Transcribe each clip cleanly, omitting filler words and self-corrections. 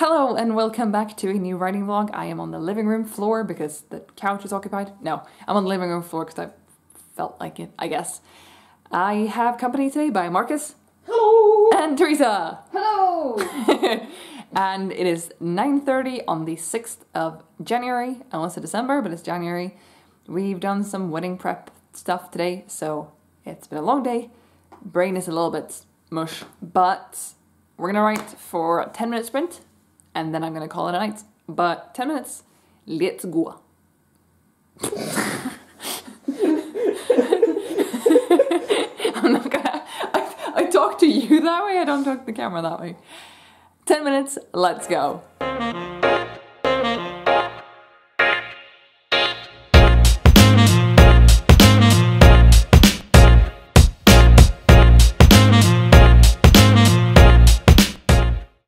Hello and welcome back to a new writing vlog. I am on the living room floor because the couch is occupied. No, I'm on the living room floor because I felt like it, I guess. I have company today by Marcus. Hello! And Teresa. Hello! And it is 9:30 on the 6th of January. I almost said December, but it's January. We've done some wedding prep stuff today, so it's been a long day. Brain is a little bit mush, but we're gonna write for a 10-minute sprint, and then I'm gonna call it a night. But 10 minutes, let's go. I'm not gonna, I talk to you that way, I don't talk to the camera that way. 10 minutes, let's go.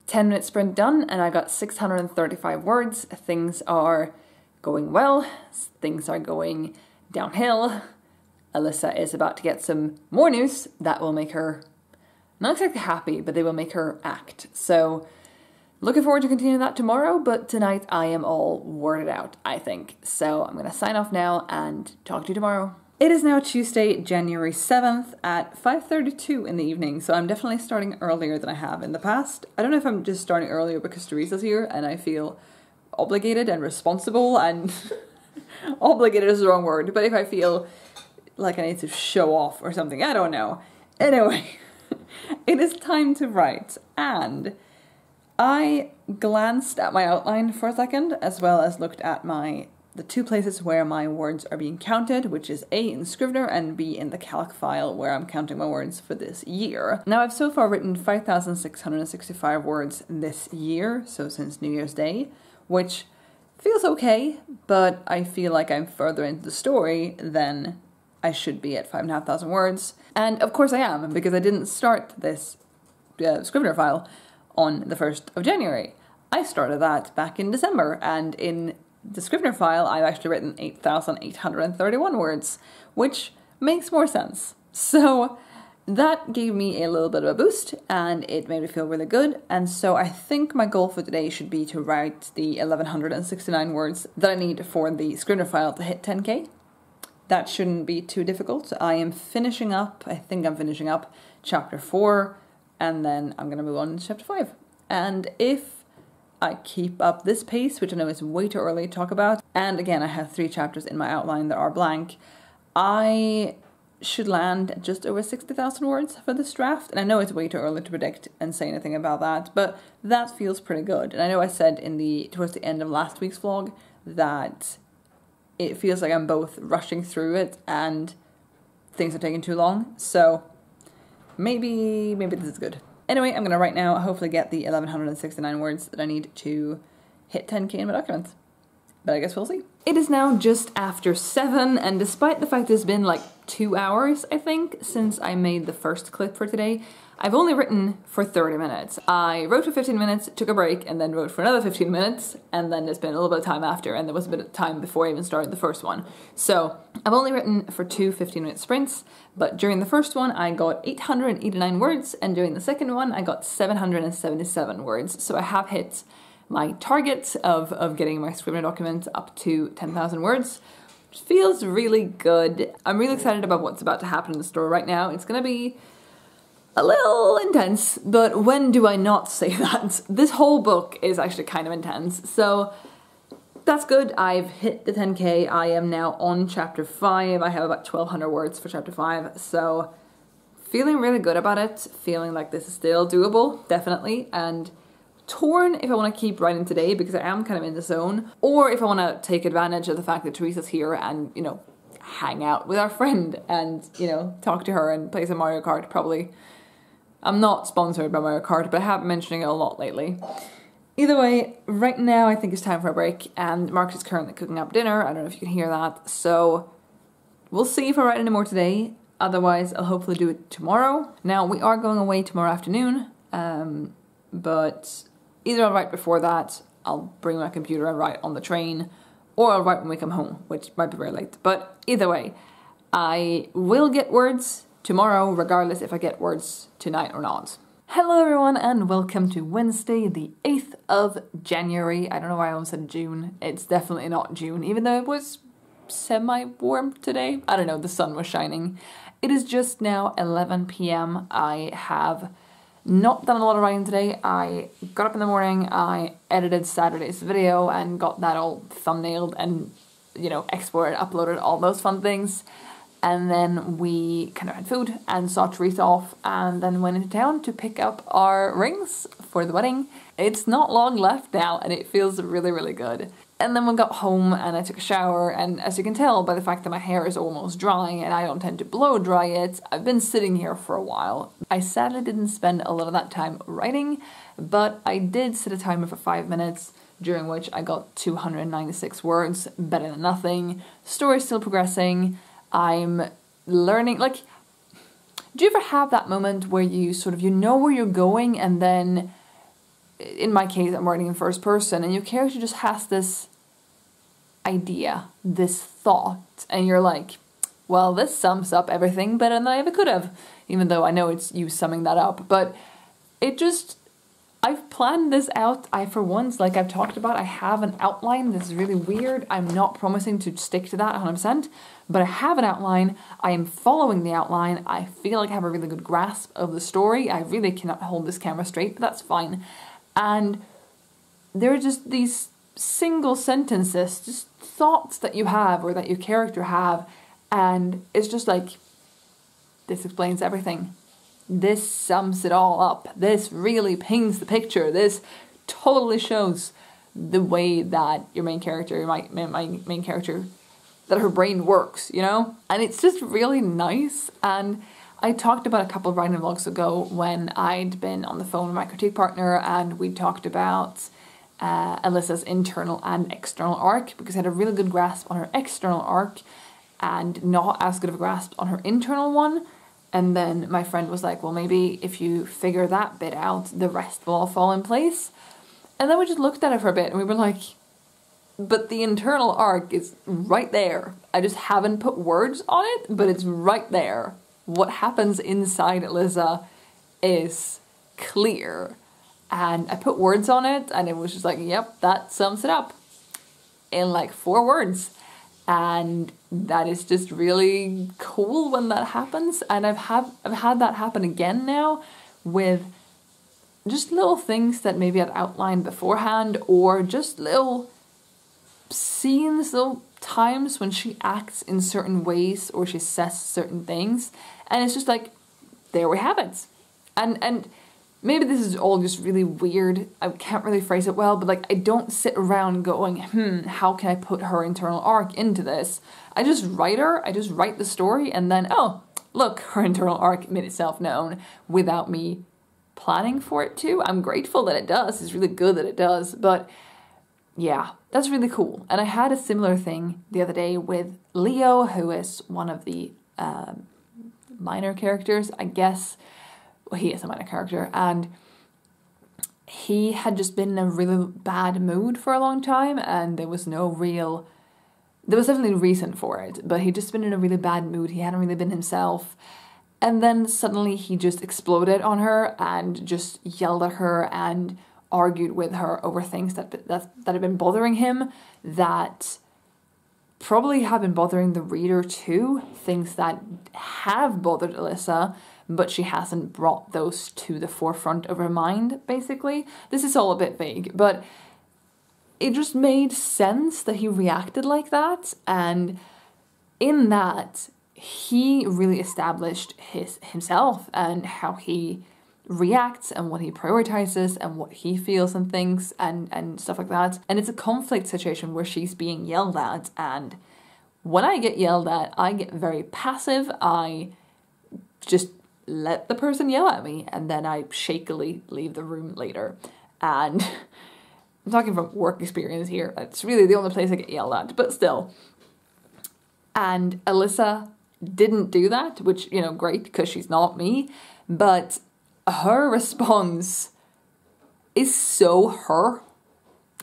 Ten-minute sprint done, and I got 635 words. Things are going well. Things are going downhill. Alyssa is about to get some more news that will make her not exactly happy, but they will make her act. So, looking forward to continuing that tomorrow, but tonight I am all worded out, I think. So, I'm going to sign off now and talk to you tomorrow. It is now Tuesday, January 7th at 5:32 in the evening, so I'm definitely starting earlier than I have in the past. I don't know if I'm just starting earlier because Teresa's here and I feel obligated and responsible and... obligated is the wrong word, but if I feel like I need to show off or something, I don't know. Anyway, it is time to write, and I glanced at my outline for a second, as well as looked at the two places where my words are being counted, which is A in Scrivener and B in the calc file where I'm counting my words for this year. Now I've so far written 5,665 words this year, so since New Year's Day, which feels okay, but I feel like I'm further into the story than I should be at 5,500 words. And of course I am, because I didn't start this Scrivener file on the 1st of January. I started that back in December, and in the Scrivener file, I've actually written 8,831 words, which makes more sense. So that gave me a little bit of a boost, and it made me feel really good. And so I think my goal for today should be to write the 1,169 words that I need for the Scrivener file to hit 10k. That shouldn't be too difficult. I think I'm finishing up chapter 4, and then I'm going to move on to chapter 5. And if I keep up this pace, which I know is way too early to talk about, and again I have 3 chapters in my outline that are blank, I should land at just over 60,000 words for this draft. And I know it's way too early to predict and say anything about that, but that feels pretty good. And I know I said towards the end of last week's vlog that it feels like I'm both rushing through it and things are taking too long, so maybe this is good. Anyway, I'm gonna write now, hopefully get the 1,169 words that I need to hit 10k in my document. But I guess we'll see. It is now just after 7, and despite the fact it's been like 2 hours, I think, since I made the first clip for today, I've only written for 30 minutes. I wrote for 15 minutes, took a break, and then wrote for another 15 minutes, and then there's been a little bit of time after, and there was a bit of time before I even started the first one. So, I've only written for 2 15-minute sprints, but during the first one I got 889 words, and during the second one I got 777 words. So I have hit my target of getting my Scrivener document up to 10,000 words, which feels really good. I'm really excited about what's about to happen in the story right now. It's gonna be a little intense, but when do I not say that? This whole book is actually kind of intense, so that's good. I've hit the 10k. I am now on chapter 5. I have about 1,200 words for chapter 5, so feeling really good about it, feeling like this is still doable, definitely, and torn if I want to keep writing today because I am kind of in the zone, or if I want to take advantage of the fact that Teresa's here and, you know, hang out with our friend and, you know, talk to her and play some Mario Kart, probably. I'm not sponsored by Mario Kart, but I have been mentioning it a lot lately. Either way, right now I think it's time for a break, and Mark is currently cooking up dinner. I don't know if you can hear that, so we'll see if I write any more today. Otherwise, I'll hopefully do it tomorrow. Now, we are going away tomorrow afternoon, but either I'll write before that, I'll bring my computer and write on the train, or I'll write when we come home, which might be very late. But either way, I will get words tomorrow, regardless if I get words tonight or not. Hello everyone and welcome to Wednesday the 8th of January. I don't know why I almost said June. It's definitely not June, even though it was semi-warm today. I don't know, the sun was shining. It is just now 11 p.m. I have not done a lot of writing today. I got up in the morning, I edited Saturday's video and got that all thumbnailed and, you know, exported, uploaded, all those fun things. And then we kind of had food and saw Teresa off and then went into town to pick up our rings for the wedding. It's not long left now and it feels really, really good. And then we got home and I took a shower, and as you can tell by the fact that my hair is almost dry and I don't tend to blow dry it, I've been sitting here for a while. I sadly didn't spend a lot of that time writing, but I did set a timer for 5 minutes, during which I got 296 words, better than nothing. Story's still progressing. I'm learning, like, do you ever have that moment where you sort of, you know where you're going, and then, in my case, I'm writing in first person, and your character just has this idea, this thought, and you're like, well, this sums up everything better than I ever could have, even though I know it's you summing that up, but it just, I've planned this out. For once, like I've talked about, I have an outline. This is really weird. I'm not promising to stick to that 100%, but I have an outline. I am following the outline. I feel like I have a really good grasp of the story. I really cannot hold this camera straight, but that's fine. And there are just these single sentences, just thoughts that you have or that your character have, and it's just like, this explains everything. This sums it all up. This really paints the picture. This totally shows the way that your main character, my main character, that her brain works, you know? And it's just really nice. And I talked about a couple of writing vlogs ago when I'd been on the phone with my critique partner and we talked about Alyssa's internal and external arc, because I had a really good grasp on her external arc and not as good of a grasp on her internal one. And then my friend was like, well, maybe if you figure that bit out, the rest will all fall in place. And then we just looked at it for a bit and we were like, but the internal arc is right there. I just haven't put words on it, but it's right there. What happens inside Alyssa is clear. And I put words on it and it was just like, yep, that sums it up in like 4 words. And that is just really cool when that happens. And I've had that happen again now with just little things that maybe I'd outlined beforehand, or just little scenes, little times when she acts in certain ways or she says certain things, and it's just like, there we have it. And maybe this is all just really weird, I can't really phrase it well, but like, I don't sit around going, how can I put her internal arc into this? I just write her, I just write the story, and then, oh, look, her internal arc made itself known without me planning for it to. I'm grateful that it does, it's really good that it does, but yeah, that's really cool. And I had a similar thing the other day with Leo, who is one of the minor characters, I guess. Well, he is a minor character, and he had just been in a really bad mood for a long time, and there was definitely a reason for it, but he'd just been in a really bad mood. He hadn't really been himself, and then suddenly he just exploded on her and just yelled at her and argued with her over things that had been bothering him, that probably have been bothering the reader too, things that have bothered Alyssa, but she hasn't brought those to the forefront of her mind, basically. This is all a bit vague, but it just made sense that he reacted like that, and in that, he really established himself and how he reacts and what he prioritizes and what he feels and thinks and stuff like that. And it's a conflict situation where she's being yelled at, and when I get yelled at, I get very passive. I just let the person yell at me, and then I shakily leave the room later. And I'm talking from work experience here. It's really the only place I get yelled at, but still. And Alyssa didn't do that, which, you know, great, because she's not me. But her response is so her,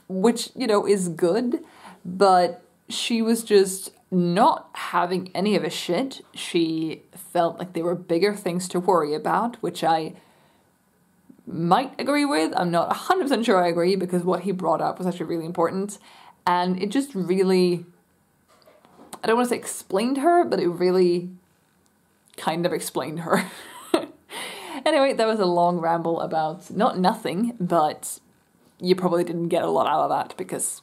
which, you know, is good. But she was just not having any of a shit. She felt like there were bigger things to worry about, which I might agree with. I'm not 100% sure I agree, because what he brought up was actually really important, and it just really, I don't want to say explained her, but it really kind of explained her. Anyway, that was a long ramble about nothing, but you probably didn't get a lot out of that because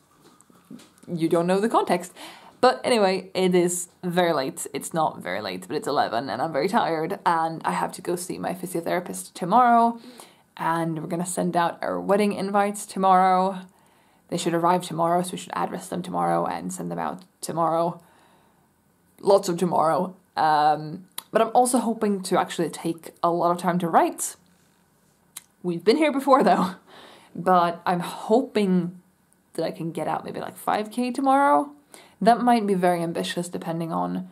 you don't know the context. But anyway, it is very late. It's not very late, but it's 11 and I'm very tired, and I have to go see my physiotherapist tomorrow, and we're going to send out our wedding invites tomorrow. They should arrive tomorrow, so we should address them tomorrow and send them out tomorrow. Lots of tomorrow. But I'm also hoping to actually take a lot of time to write. We've been here before though, but I'm hoping that I can get out maybe like 5k tomorrow. That might be very ambitious depending on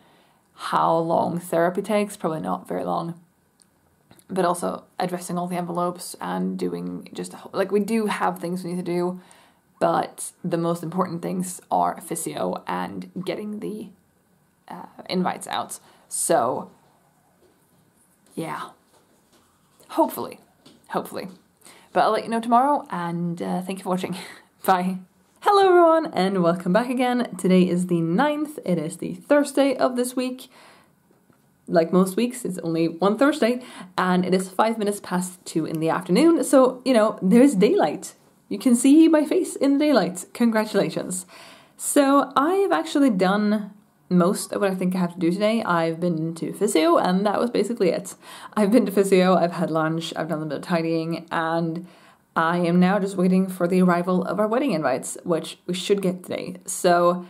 how long therapy takes, probably not very long. But also addressing all the envelopes and doing just, like, we do have things we need to do, but the most important things are physio and getting the invites out. So yeah, hopefully. But I'll let you know tomorrow, and thank you for watching. Bye. Hello everyone, and welcome back again. Today is the 9th, it is the Thursday of this week. Like most weeks, it's only one Thursday, and it is 5 minutes past 2 in the afternoon, so, you know, there's daylight. You can see my face in daylight. Congratulations. So, I've actually done most of what I think I have to do today. I've been to physio, and that was basically it. I've been to physio, I've had lunch, I've done a bit of tidying, and I am now just waiting for the arrival of our wedding invites, which we should get today. So,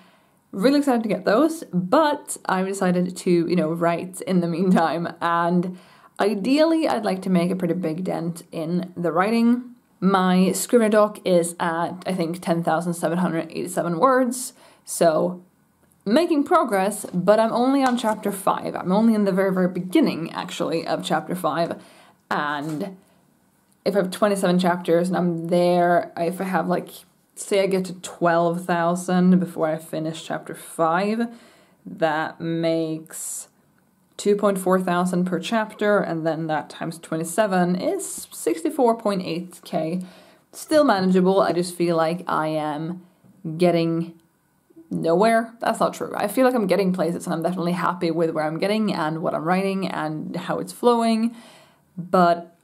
really excited to get those, but I've decided to, you know, write in the meantime, and ideally I'd like to make a pretty big dent in the writing. My Scrivener doc is at, I think, 10,787 words, so making progress, but I'm only on chapter 5. I'm only in the very, very beginning, actually, of chapter 5, and if I have 27 chapters and I'm there, if I have, like, say I get to 12,000 before I finish chapter 5, that makes 2.4 thousand per chapter, and then that times 27 is 64.8k. Still manageable. I just feel like I am getting nowhere. That's not true. I feel like I'm getting places, and I'm definitely happy with where I'm getting and what I'm writing and how it's flowing, but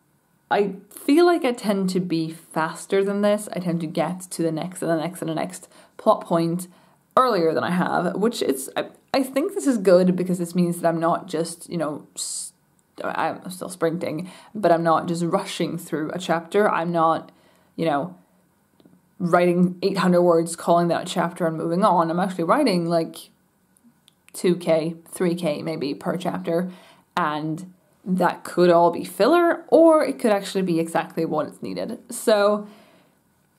I feel like I tend to be faster than this. I tend to get to the next and the next and the next plot point earlier than I have, which is, I think this is good because this means that I'm not just, you know, I'm still sprinting, but I'm not just rushing through a chapter. I'm not, you know, writing 800 words, calling that a chapter and moving on. I'm actually writing like 2k, 3k maybe per chapter, and that could all be filler, or it could actually be exactly what is needed. So,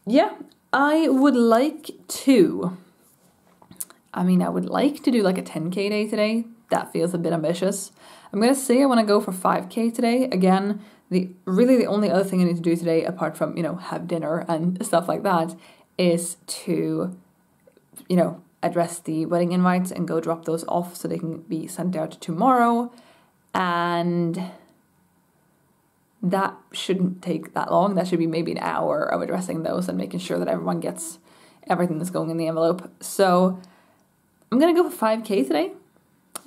yeah, I would like to do like a 10k day today. That feels a bit ambitious. I'm going to say I want to go for 5k today. Again, the only other thing I need to do today, apart from, you know, have dinner and stuff like that, is to, you know, address the wedding invites and go drop those off so they can be sent out tomorrow. And that shouldn't take that long. That should be maybe an hour of addressing those and making sure that everyone gets everything that's going in the envelope. So I'm going to go for 5k today.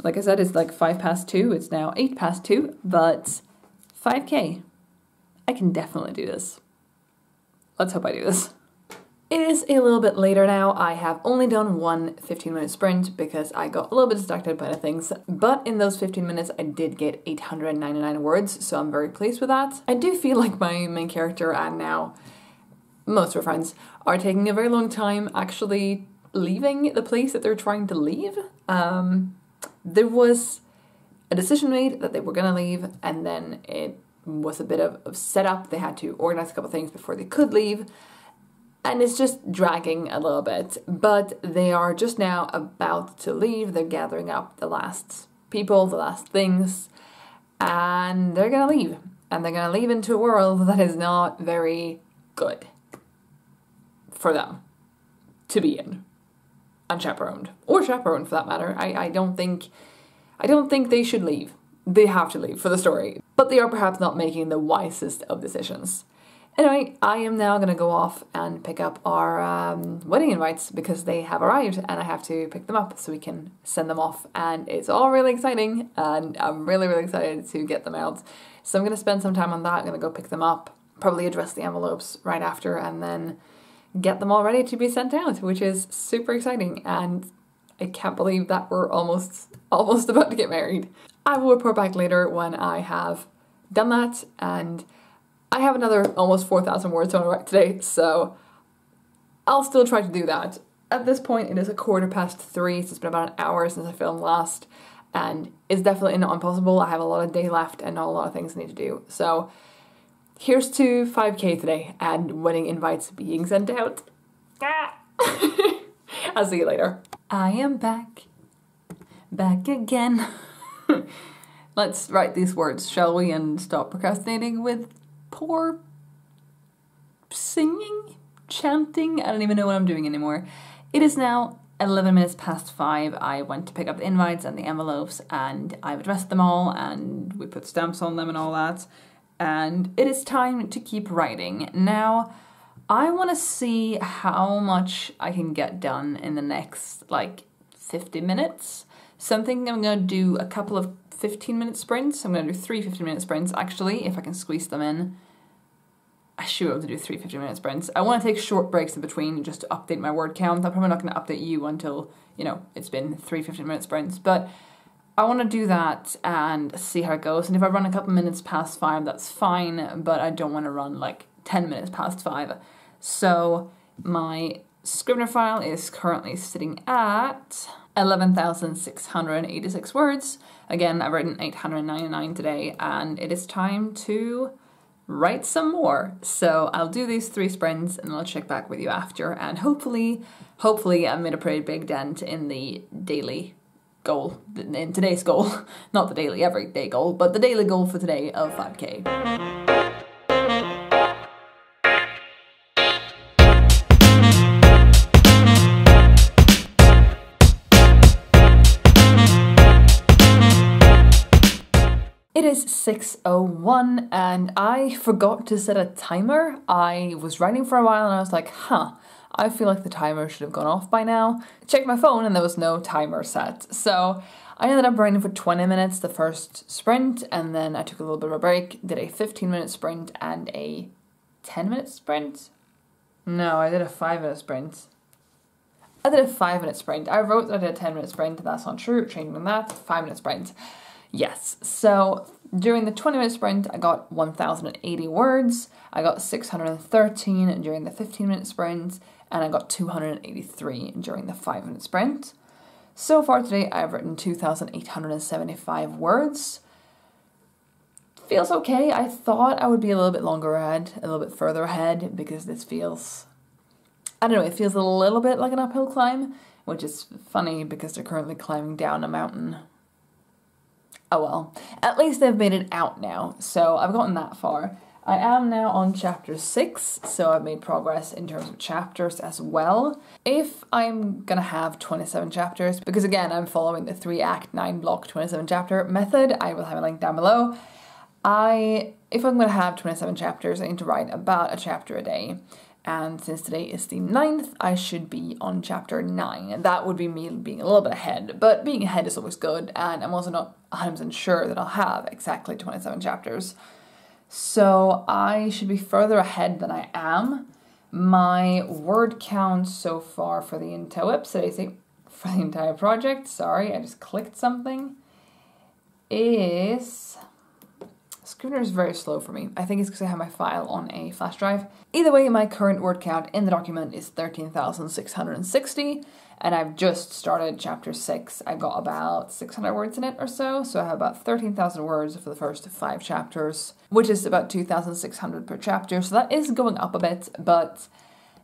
Like I said, it's like 5 past 2. It's now 8 past 2, but 5k. I can definitely do this. Let's hope I do this. It is a little bit later now. I have only done one 15-minute sprint because I got a little bit distracted by the things, but in those 15 minutes I did get 899 words, so I'm very pleased with that. I do feel like my main character and now most of her friends are taking a very long time actually leaving the place that they're trying to leave. There was a decision made that they were going to leave, and then it was a bit of setup. They had to organize a couple things before they could leave. And it's just dragging a little bit, but they are just now about to leave. They're gathering up the last people, the last things, and they're gonna leave. And they're gonna leave into a world that is not very good for them to be in, unchaperoned, or chaperoned for that matter. I don't think they should leave. They have to leave for the story, but they are perhaps not making the wisest of decisions. Anyway, I am now going to go off and pick up our wedding invites because they have arrived and I have to pick them up so we can send them off. And it's all really exciting and I'm really, really excited to get them out. So I'm going to spend some time on that. I'm going to go pick them up, probably address the envelopes right after and then get them all ready to be sent out, which is super exciting. And I can't believe that we're almost about to get married. I will report back later when I have done that, and I have another almost 4,000 words on it today, so I'll still try to do that. At this point, it is 3:15, so it's been about an hour since I filmed last, and it's definitely not impossible. I have a lot of day left and not a lot of things I need to do. So here's to 5K today and wedding invites being sent out. I'll see you later. I am back again. Let's write these words, shall we, and stop procrastinating with poor singing, chanting. I don't even know what I'm doing anymore. It is now 11 minutes past 5. I went to pick up the invites and the envelopes and I've addressed them all and we put stamps on them and all that. And it is time to keep writing. Now, I want to see how much I can get done in the next, 50 minutes. So I'm thinking I'm going to do a couple of 15-minute sprints. I'm going to do 3 15-minute sprints, actually, if I can squeeze them in. I should be able to do 3 15-minute sprints. I want to take short breaks in between just to update my word count. I'm probably not going to update you until, it's been 3 15-minute sprints. But I want to do that and see how it goes. And if I run a couple minutes past 5, that's fine. But I don't want to run 10 minutes past 5. So my Scrivener file is currently sitting at 11,686 words. Again, I've written 899 today, and it is time to write some more. So I'll do these 3 sprints and I'll check back with you after, and hopefully I've made a pretty big dent in the daily goal, in today's goal, not the daily everyday goal, but the daily goal for today of 5K. It is 6:01 and I forgot to set a timer. I was writing for a while and I was like, I feel like the timer should have gone off by now. Checked my phone and there was no timer set. So I ended up writing for 20 minutes the first sprint, and then I took a little bit of a break, did a 15-minute sprint and a 10-minute sprint. No, I did a 5-minute sprint. I did a 5-minute sprint. I wrote that I did a 10-minute sprint. That's not true. Changing that. 5-minute sprint. Yes, so during the 20-minute sprint, I got 1,080 words. I got 613 during the 15-minute sprint, and I got 283 during the 5-minute sprint. So far today, I've written 2,875 words. Feels okay. I thought I would be a little bit longer ahead, a little bit further ahead, because this feels, I don't know, it feels a little bit like an uphill climb, which is funny because they're currently climbing down a mountain. Oh well, at least they've made it out now, so I've gotten that far. I am now on chapter 6, so I've made progress in terms of chapters as well. If I'm gonna have 27 chapters, because again, I'm following the 3-act, 9-block, 27-chapter method, I will have a link down below. If I'm gonna have 27 chapters, I need to write about a chapter a day. And since today is the 9th, I should be on chapter 9. And that would be me being a little bit ahead. But being ahead is always good. And I'm also not 100% sure that I'll have exactly 27 chapters. So I should be further ahead than I am. My word count so far for the entire project, sorry, I just clicked something, is... Scrivener is very slow for me. I think it's because I have my file on a flash drive. Either way, my current word count in the document is 13,660, and I've just started chapter 6. I've got about 600 words in it or so, so I have about 13,000 words for the first 5 chapters, which is about 2,600 per chapter, so that is going up a bit, but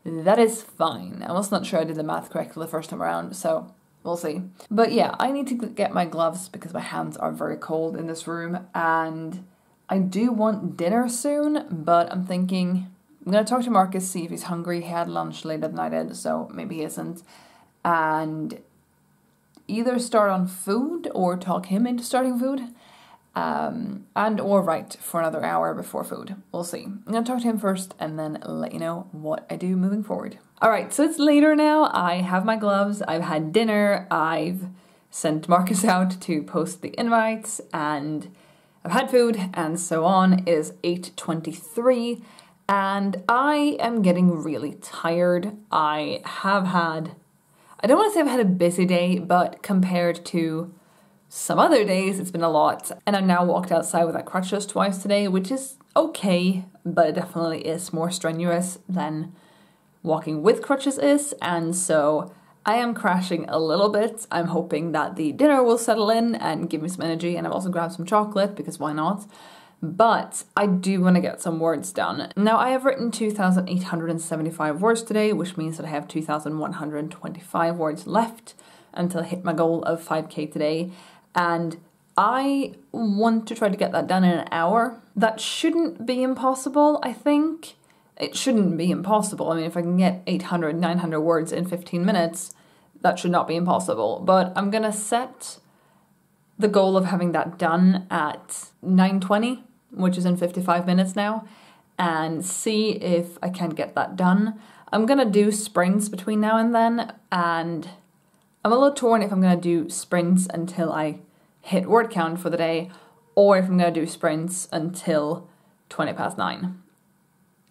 that is fine. I'm also not sure I did the math correctly the first time around, so we'll see. But yeah, I need to get my gloves because my hands are very cold in this room, and I do want dinner soon, but I'm thinking, I'm going to talk to Marcus, see if he's hungry. He had lunch later than I did, so maybe he isn't. And either start on food or talk him into starting food. and or write for another hour before food. We'll see. I'm gonna talk to him first and then let you know what I do moving forward. Alright, so it's later now. I have my gloves, I've had dinner, I've sent Marcus out to post the invites, and I've had food and so on. It is 8:23 and I am getting really tired. I don't want to say I've had a busy day, but compared to some other days, it's been a lot. And I've now walked outside without crutches twice today, which is okay, but it definitely is more strenuous than walking with crutches is. And so I am crashing a little bit. I'm hoping that the dinner will settle in and give me some energy. And I've also grabbed some chocolate because why not? But I do want to get some words done. Now I have written 2,875 words today, which means that I have 2,125 words left until I hit my goal of 5k today. And I want to try to get that done in an hour. That shouldn't be impossible, I think. It shouldn't be impossible. I mean, if I can get 800, 900 words in 15 minutes, that should not be impossible. But I'm gonna set the goal of having that done at 9:20, which is in 55 minutes now, and see if I can get that done. I'm gonna do sprints between now and then, and I'm a little torn if I'm gonna do sprints until I hit word count for the day, or if I'm gonna do sprints until 9:20.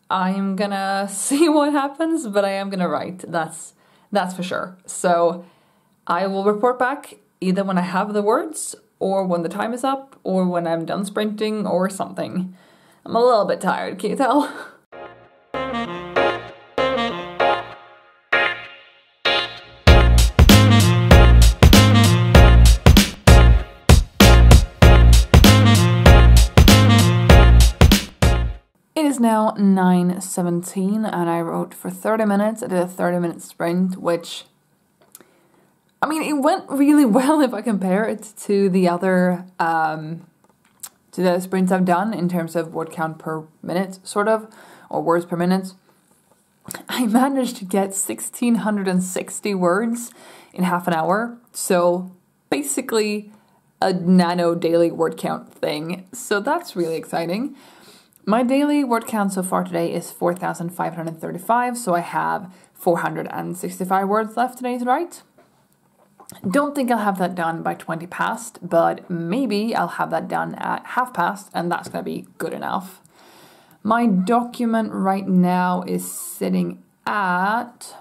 I'm gonna see what happens, but I am gonna write, that's for sure. So I will report back either when I have the words, or when the time is up, or when I'm done sprinting, or something. I'm a little bit tired, can you tell? It is now 9:17 and I wrote for 30 minutes. I did a 30-minute sprint, which, I mean, it went really well if I compare it to the other, to the sprints I've done in terms of word count per minute, sort of, or words per minute. I managed to get 1,660 words in half an hour, so basically a nano daily word count thing. So that's really exciting. My daily word count so far today is 4,535, so I have 465 words left today to write. Don't think I'll have that done by 20 past, but maybe I'll have that done at half past, and that's going to be good enough. My document right now is sitting at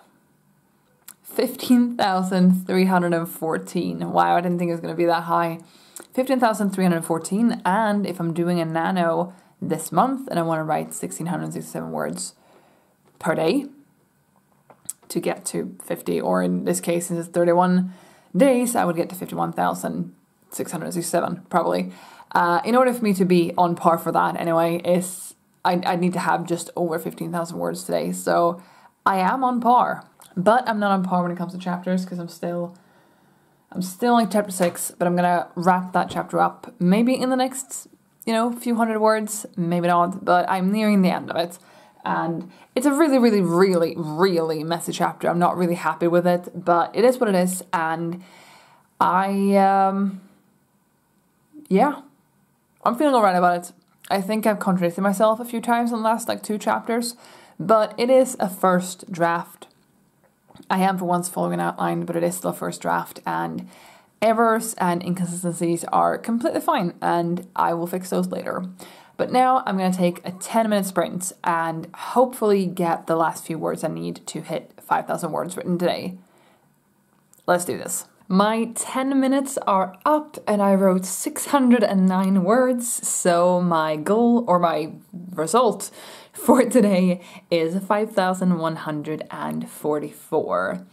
15,314. Wow, I didn't think it was going to be that high. 15,314, and if I'm doing a nano this month and I want to write 1,667 words per day to get to 50, or in this case, since it's 31 days, I would get to 51,667 probably. In order for me to be on par for that anyway, I need to have just over 15,000 words today, so I am on par. But I'm not on par when it comes to chapters because I'm still on chapter 6, but I'm gonna wrap that chapter up maybe in the next, few hundred words, maybe not, but I'm nearing the end of it. And it's a really, really, really, really messy chapter. I'm not really happy with it, but it is what it is. And I'm feeling alright about it. I think I've contradicted myself a few times in the last 2 chapters, but it is a first draft. I am for once following an outline, but it is still a first draft, and errors and inconsistencies are completely fine, and I will fix those later. But now I'm going to take a 10-minute sprint and hopefully get the last few words I need to hit 5,000 words written today. Let's do this. My 10 minutes are up and I wrote 609 words, so my goal, or my result for today, is 5,144.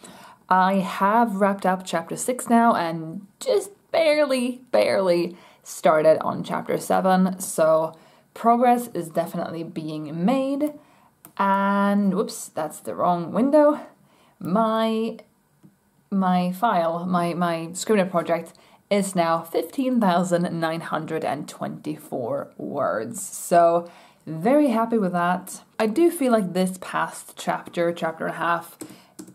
I have wrapped up chapter 6 now and just barely started on chapter 7, so progress is definitely being made. And whoops, that's the wrong window. My file, my Scrivener project is now 15,924 words, so very happy with that. I do feel like this past chapter and a half,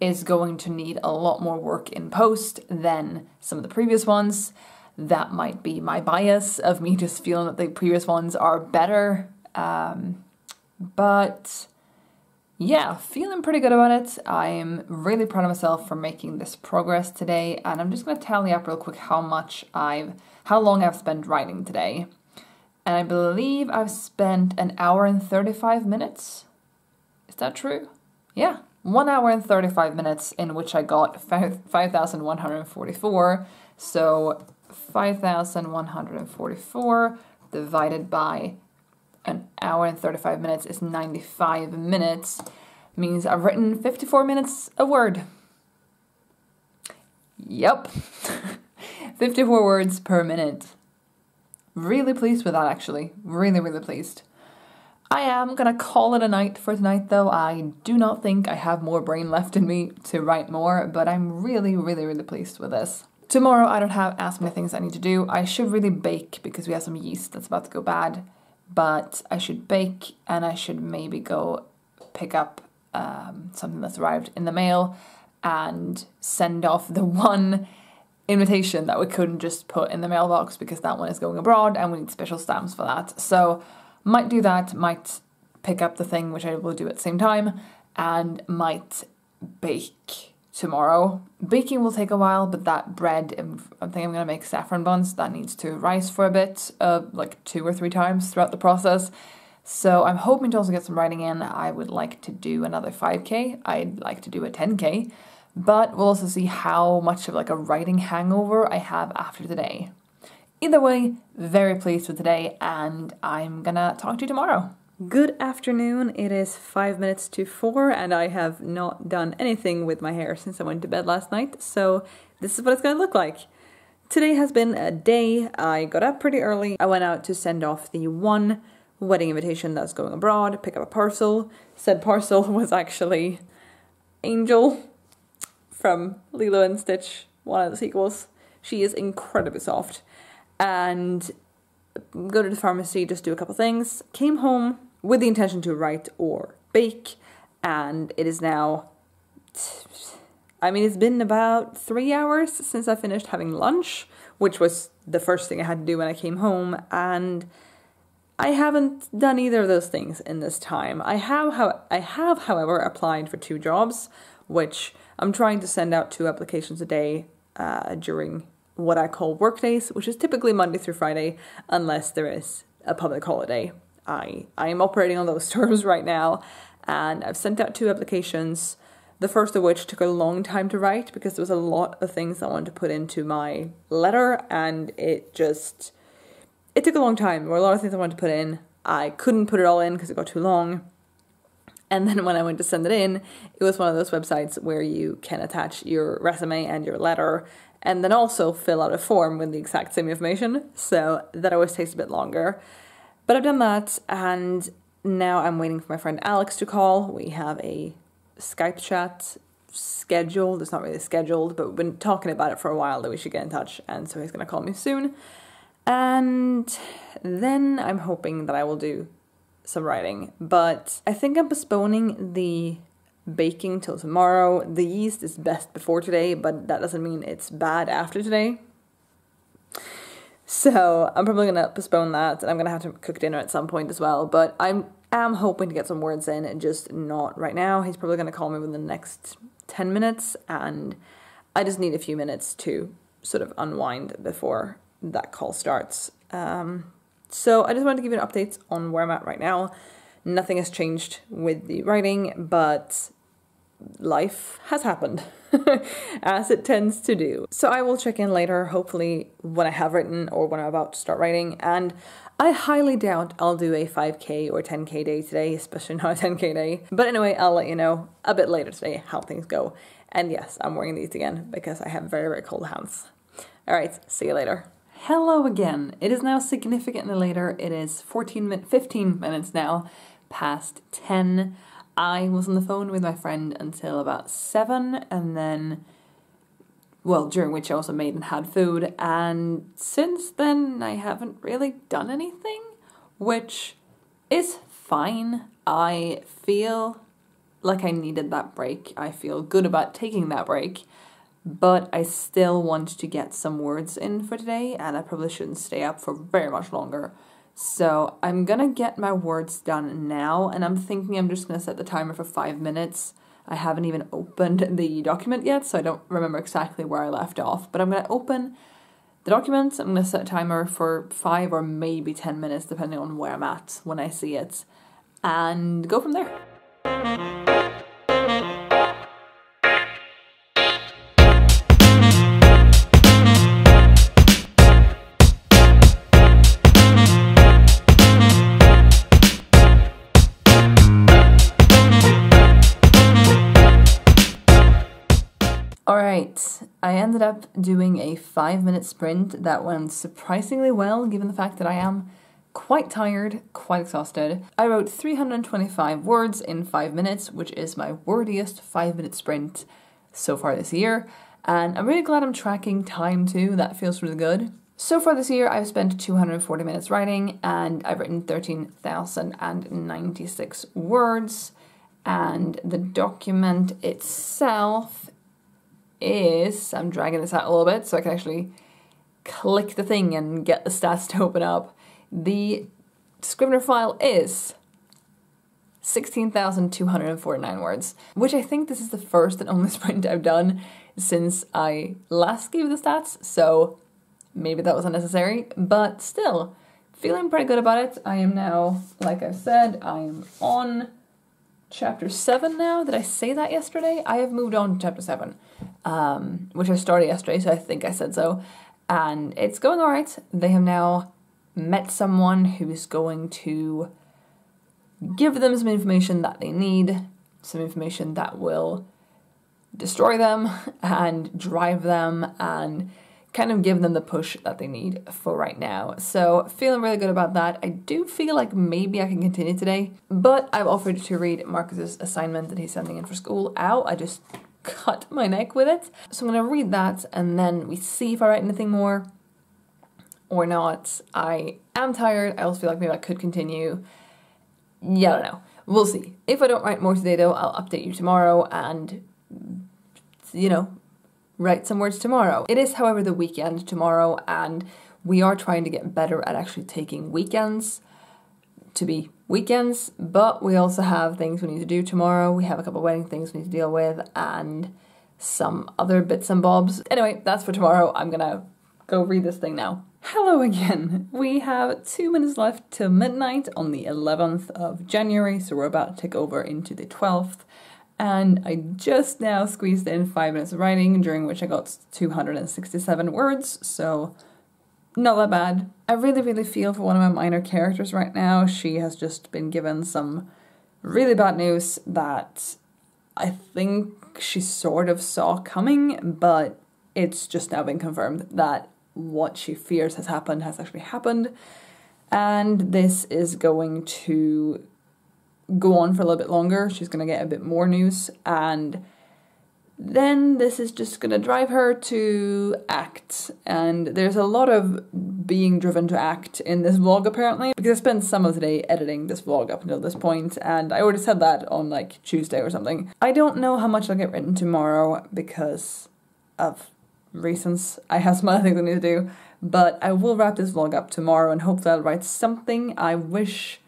is going to need a lot more work in post than some of the previous ones. that might be my bias of me just feeling that the previous ones are better. But yeah, feeling pretty good about it. I'm really proud of myself for making this progress today, and I'm just going to tally up real quick how long I've spent writing today. And I believe I've spent 1 hour and 35 minutes. Is that true? Yeah, 1 hour and 35 minutes, in which I got 5,144. So 5,144 divided by 1 hour and 35 minutes is 95 minutes. Means I've written 54 minutes a word. Yep. 54 words per minute. Really pleased with that, actually. Really, really pleased. I am going to call it a night for tonight, though. I do not think I have more brain left in me to write more, but I'm really, really, really pleased with this. Tomorrow, I don't have as many things I need to do. I should really bake because we have some yeast that's about to go bad. But I should bake, and I should maybe go pick up something that's arrived in the mail and send off the one invitation that we couldn't just put in the mailbox because that one is going abroad and we need special stamps for that. So might do that, might pick up the thing, which I will do at the same time, and might bake tomorrow. Baking will take a while, but that bread, I think I'm going to make saffron buns. That needs to rise for a bit, like 2 or 3 times throughout the process. So I'm hoping to also get some writing in. I would like to do another 5k. I'd like to do a 10k, but we'll also see how much of like a writing hangover I have after today. Either way, very pleased with today, and I'm gonna talk to you tomorrow. Good afternoon, it is 5 minutes to 4 and I have not done anything with my hair since I went to bed last night, so this is what it's going to look like. Today has been a day. I got up pretty early. I went out to send off the one wedding invitation that's going abroad, pick up a parcel. Said parcel was actually Angel from Lilo and Stitch, one of the sequels. She is incredibly soft. And go to the pharmacy, just do a couple things. Came home with the intention to write or bake, and it is now, it's been about 3 hours since I finished having lunch, which was the first thing I had to do when I came home, and I haven't done either of those things in this time. I have, however, applied for 2 jobs, which I'm trying to send out 2 applications a day during what I call work days, which is typically Monday through Friday, unless there is a public holiday. I am operating on those terms right now, and I've sent out 2 applications, the first of which took a long time to write because there was a lot of things I wanted to put into my letter, and it took a long time. There were a lot of things I wanted to put in. I couldn't put it all in because it got too long. And then when I went to send it in, it was one of those websites where you can attach your resume and your letter and then also fill out a form with the exact same information. So that always takes a bit longer. But I've done that, and now I'm waiting for my friend Alex to call. We have a Skype chat scheduled. It's not really scheduled, but we've been talking about it for a while that we should get in touch, and so he's going to call me soon. And then I'm hoping that I will do some writing, but I think I'm postponing the baking till tomorrow. The yeast is best before today, but that doesn't mean it's bad after today. So I'm probably going to postpone that, and I'm going to have to cook dinner at some point as well, but I am hoping to get some words in, and just not right now. He's probably going to call me within the next 10 minutes, and I just need a few minutes to sort of unwind before that call starts. So I just wanted to give you an update on where I'm at right now. Nothing has changed with the writing, but life has happened, as it tends to do. So I will check in later, hopefully when I have written or when I'm about to start writing, and I highly doubt I'll do a 5k or 10k day today, especially not a 10k day. But anyway, I'll let you know a bit later today how things go. And yes, I'm wearing these again because I have very, very cold hands. Alright, see you later. Hello again. It is now significantly later. It is 15 minutes now past 10. I was on the phone with my friend until about 7, and then, well, during which I also made and had food, and since then I haven't really done anything, which is fine. I feel like I needed that break. I feel good about taking that break, but I still want to get some words in for today, and I probably shouldn't stay up for very much longer. So I'm gonna get my words done now, and I'm thinking I'm just gonna set the timer for 5 minutes. I haven't even opened the document yet, so I don't remember exactly where I left off, but I'm gonna open the document. I'm gonna set a timer for 5 or maybe 10 minutes, depending on where I'm at when I see it, and go from there. Alright, I ended up doing a 5-minute sprint that went surprisingly well, given the fact that I am quite tired, quite exhausted. I wrote 325 words in 5 minutes, which is my wordiest 5-minute sprint so far this year, and I'm really glad I'm tracking time too. That feels really good. So far this year, I've spent 240 minutes writing, and I've written 13,096 words, and the document itself is, I'm dragging this out a little bit so I can actually click the thing and get the stats to open up. The Scrivener file is 16,249 words, which I think this is the first and only sprint I've done since I last gave the stats, so maybe that was unnecessary, but still, feeling pretty good about it. I am now, like I said, I am on chapter 7 now. Did I say that yesterday? I have moved on to chapter 7, which I started yesterday, so I think I said so. And it's going alright. They have now met someone who is going to give them some information that they need, some information that will destroy them and drive them and kind of give them the push that they need for right now. So feeling really good about that. I do feel like maybe I can continue today, but I've offered to read Marcus's assignment that he's sending in for school. Ow, I just cut my neck with it. So I'm gonna read that and then we see if I write anything more or not. I am tired. I also feel like maybe I could continue. Yeah, I don't know. We'll see. If I don't write more today though, I'll update you tomorrow and, you know, write some words tomorrow. It is, however, the weekend tomorrow, and we are trying to get better at actually taking weekends to be weekends, but we also have things we need to do tomorrow. We have a couple of wedding things we need to deal with and some other bits and bobs. Anyway, that's for tomorrow. I'm gonna go read this thing now. Hello again. We have 2 minutes left till midnight on the 11th of January, so we're about to take over into the 12th. And I just now squeezed in 5 minutes of writing, during which I got 267 words, so not that bad. I really feel for one of my minor characters right now. She has just been given some really bad news that I think she sort of saw coming, but it's just now been confirmed that what she fears has happened has actually happened. And this is going to go on for a little bit longer. She's going to get a bit more news, and then this is just going to drive her to act. And there's a lot of being driven to act in this vlog apparently, because I spent some of the day editing this vlog up until this point, and I already said that on like Tuesday or something. I don't know how much I'll get written tomorrow because of reasons. I have some other things I need to do, but I will wrap this vlog up tomorrow and hopefully I'll write something. I wish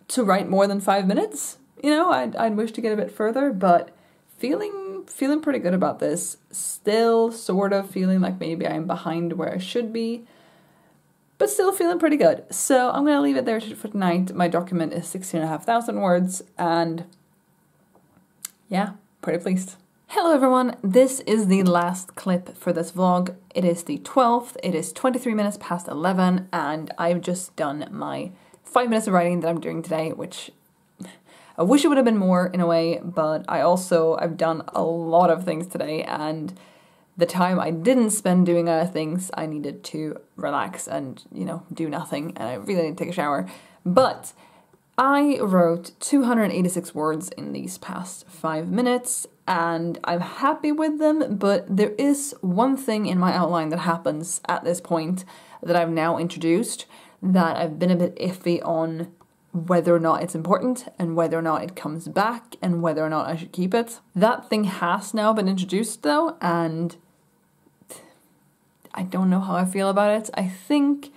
to write more than 5 minutes, you know, I'd wish to get a bit further, but feeling pretty good about this. Still sort of feeling like maybe I'm behind where I should be, but still feeling pretty good. So I'm going to leave it there for tonight. My document is 16,500 words, and yeah, pretty pleased. Hello everyone, this is the last clip for this vlog. It is the 12th, it is 23 minutes past 11, and I've just done my 5 minutes of writing that I'm doing today, which I wish it would have been more in a way, but I've done a lot of things today, and the time I didn't spend doing other things, I needed to relax and, you know, do nothing, and I really need to take a shower. But I wrote 286 words in these past 5 minutes, and I'm happy with them, but there is one thing in my outline that happens at this point that I've now introduced that I've been a bit iffy on whether or not it's important and whether or not it comes back and whether or not I should keep it. That thing has now been introduced though, and I don't know how I feel about it. I think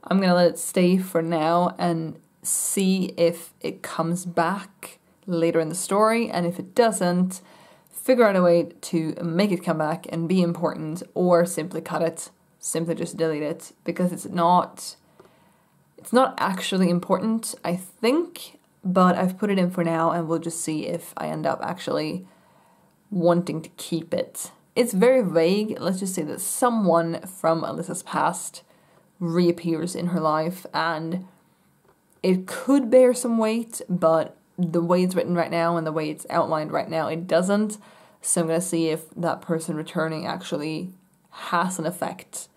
I'm going to let it stay for now and see if it comes back later in the story, and if it doesn't, figure out a way to make it come back and be important, or simply cut it, simply just delete it, because it's not actually important, I think, but I've put it in for now and we'll just see if I end up actually wanting to keep it. It's very vague. Let's just say that someone from Alyssa's past reappears in her life, and it could bear some weight, but the way it's written right now and the way it's outlined right now, it doesn't. So I'm going to see if that person returning actually has an effect,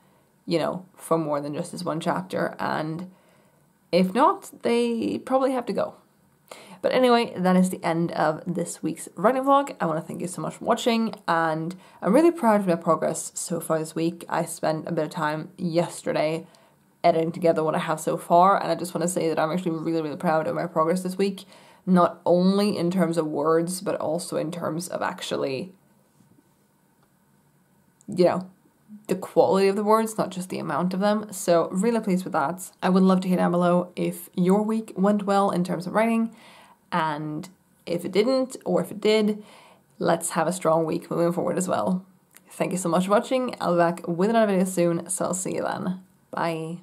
you know, for more than just this one chapter, and if not, they probably have to go. But anyway, that is the end of this week's writing vlog. I want to thank you so much for watching, and I'm really proud of my progress so far this week. I spent a bit of time yesterday editing together what I have so far, and I just want to say that I'm actually really, really proud of my progress this week, not only in terms of words, but also in terms of actually, you know, the quality of the words, not just the amount of them. So really pleased with that. I would love to hear down below if your week went well in terms of writing, and if it didn't, or if it did, let's have a strong week moving forward as well. Thank you so much for watching. I'll be back with another video soon, so I'll see you then. Bye.